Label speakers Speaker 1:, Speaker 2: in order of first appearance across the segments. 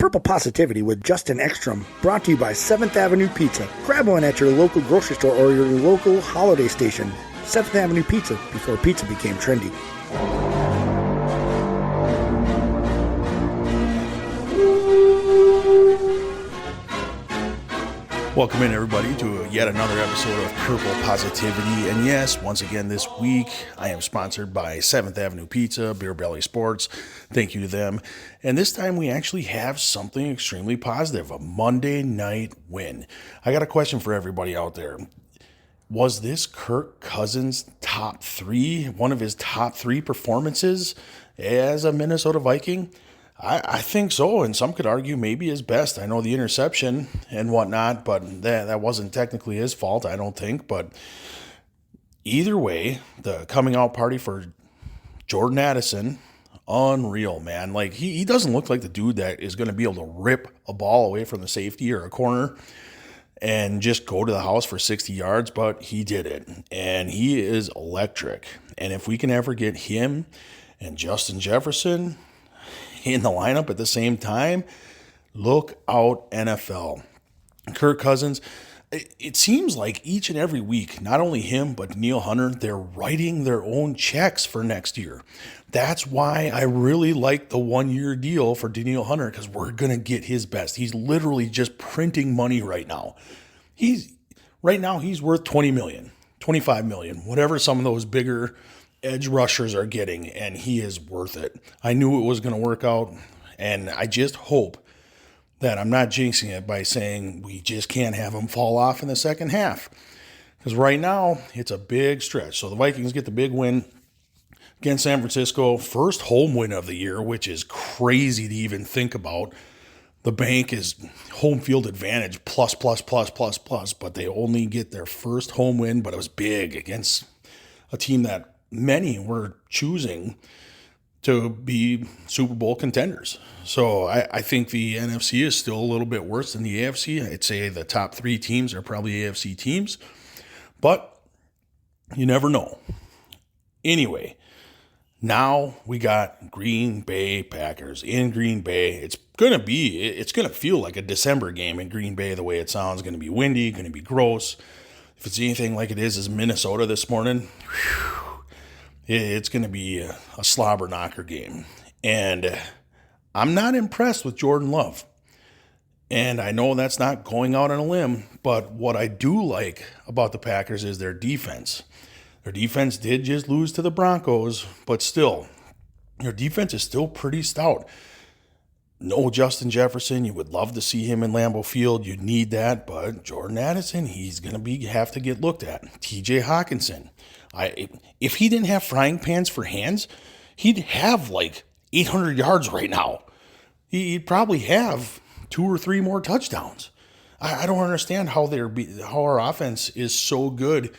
Speaker 1: Purple Positivity with Justin Ekstrom, brought to you by 7th Avenue Pizza. Grab one at your local grocery store or your local holiday station. 7th Avenue Pizza, before pizza became trendy.
Speaker 2: Welcome in, everybody, to yet another episode of Purple Positivity. And yes, once again this week, I am sponsored by 7th Avenue Pizza, Beer Belly Sports. Thank you to them. And this time we actually have something extremely positive, a Monday night win. I got a question for everybody out there. Was this Kirk Cousins' top three, one of his top three performances as a Minnesota Viking? I think so, and some could argue maybe his best. I know the interception and whatnot, but that wasn't technically his fault, I don't think. But either way, the coming out party for Jordan Addison, unreal, man. Like, he doesn't look like the dude that is going to be able to rip a ball away from the safety or a corner and just go to the house for 60 yards, but he did it, and he is electric. And if we can ever get him and Justin Jefferson in the lineup at the same time, look out, NFL. Kirk Cousins, it seems like each and every week, not only him, but Danielle Hunter, they're writing their own checks for next year. That's why I really like the 1-year deal for Danielle Hunter, because we're going to get his best. He's literally just printing money right now. He's worth $20 million, $25 million, whatever some of those bigger edge rushers are getting, and he is worth it. I knew it was going to work out, and I just hope that I'm not jinxing it by saying we just can't have him fall off in the second half, because right now it's a big stretch. So the Vikings get the big win against San Francisco, first home win of the year, which is crazy to even think about. The bank is home field advantage plus, but they only get their first home win, but it was big against a team that many were choosing to be Super Bowl contenders. So I think the NFC is still a little bit worse than the AFC. I'd say the top three teams are probably AFC teams, but you never know. Anyway, now we got Green Bay Packers in Green Bay. It's going to feel like a December game in Green Bay the way it sounds. It's going to be windy, going to be gross. If it's anything like it is Minnesota this morning, it's going to be a slobber knocker game. And I'm not impressed with Jordan Love. And I know that's not going out on a limb, but what I do like about the Packers is their defense. Their defense did just lose to the Broncos, but still, their defense is still pretty stout. No Justin Jefferson. You would love to see him in Lambeau Field. You need that, but Jordan Addison, he's going to have to get looked at. TJ Hawkinson. If he didn't have frying pans for hands, he'd have like 800 yards right now. He'd probably have 2 or 3 more touchdowns. I don't understand how our offense is so good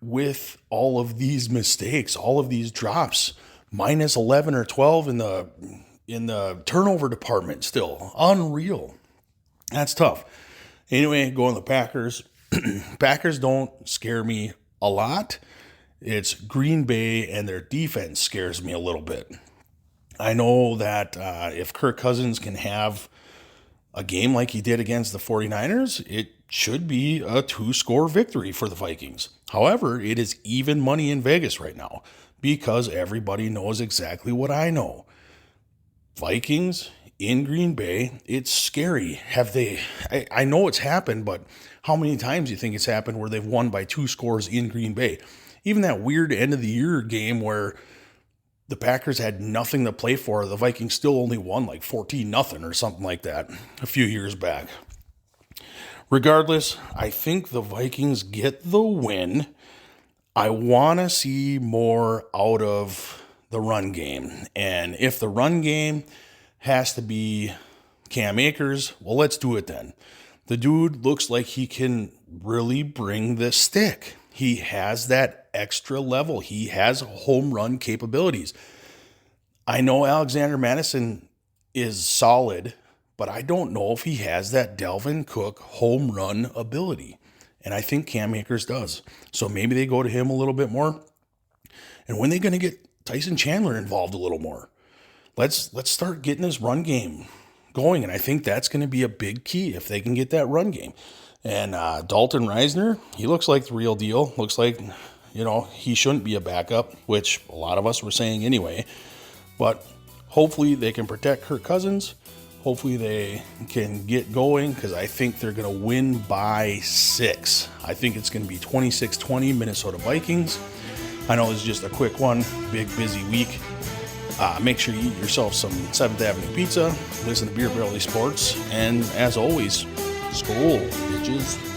Speaker 2: with all of these mistakes, all of these drops, minus 11 or 12 in the turnover department still. Unreal. That's tough. Anyway, going to the Packers. Packers don't scare me a lot. It's Green Bay, and their defense scares me a little bit. I know that if Kirk Cousins can have a game like he did against the 49ers, it should be a 2-score victory for the Vikings. However, it is even money in Vegas right now because everybody knows exactly what I know. Vikings in Green Bay, it's scary. I know it's happened, but how many times do you think it's happened where they've won by 2 scores in Green Bay? Even that weird end of the year game where the Packers had nothing to play for, the Vikings still only won like 14-0 or something like that a few years back. Regardless, I think the Vikings get the win. I want to see more out of the run game. And if the run game has to be Cam Akers, well, let's do it then. The dude looks like he can really bring the stick. He has that extra level. He has home run capabilities. I know Alexander Madison is solid, but I don't know if he has that Dalvin Cook home run ability. And I think Cam Akers does. So maybe they go to him a little bit more. And when are they going to get Tyson Chandler involved a little more? Let's start getting this run game going, and I think that's going to be a big key if they can get that run game. And Dalton Reisner, he looks like the real deal. Looks like, he shouldn't be a backup, which a lot of us were saying anyway. But hopefully they can protect Kirk Cousins. Hopefully they can get going, because I think they're going to win by 6. I think it's going to be 26-20 Minnesota Vikings. I know it's just a quick one, big busy week. Make sure you eat yourself some 7th Avenue Pizza, listen to Beer Belly Sports, and as always, skol, bitches.